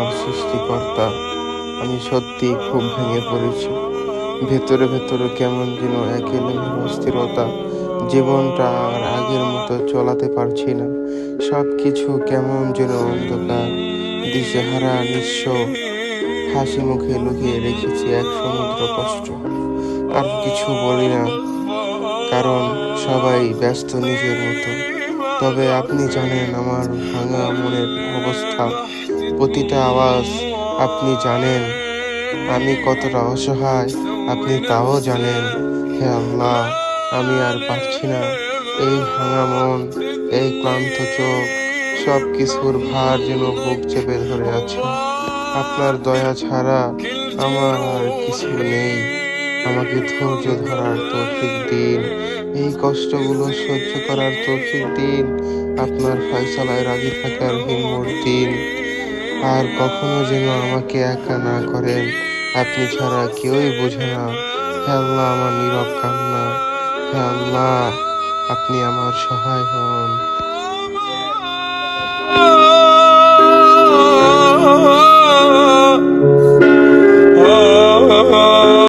আমার সৃষ্টিকর্তা। আমি সত্যিই খুব ভেঙে পড়েছি। ভেতরে ভেতরে কেমন যেন এক এলোমেলো অস্থিরতা। জীবনটা আর আগের মতো চলাতে পারছি না। সবকিছু কেমন যেন অন্ধকার, দিশেহারা, নিঃস্ব। হাসি মুখে লুকিয়ে রেখেছি এক সমুদ্র কষ্ট। আর কিছু বলি না, কারণ সবাই ব্যস্ত নিজের মতো। তবে আপনি জানেন আমার ভাঙা মনের অবস্থা, প্রতিটা আওয়াজ। আপনি জানেন আমি কতটা অসহায়, আপনি তাও জানেন। হে আল্লাহ, আমি আর পারছি না। এই ভাঙা মন, এই ক্লান্ত চোখ, সব কিছুর ভার যেন বুক চেপে ধরে আছে। আপনার দয়া ছাড়া আমার আর কিছু নেই। আমাকে ধৈর্য ধরার তৌফিক দিন, এই কষ্টগুলো সহ্য করার তৌফিক দিন, আপনার ফয়সালায় রাজি থাকার হিম্মত দিন। আর কখনো যেন আমাকে একা না করেন। আপনি ছাড়া কেউই বোঝে না। হে আল্লাহ, আমার নীরব কান্না। হে আল্লাহ, আপনি আমার সহায় হন।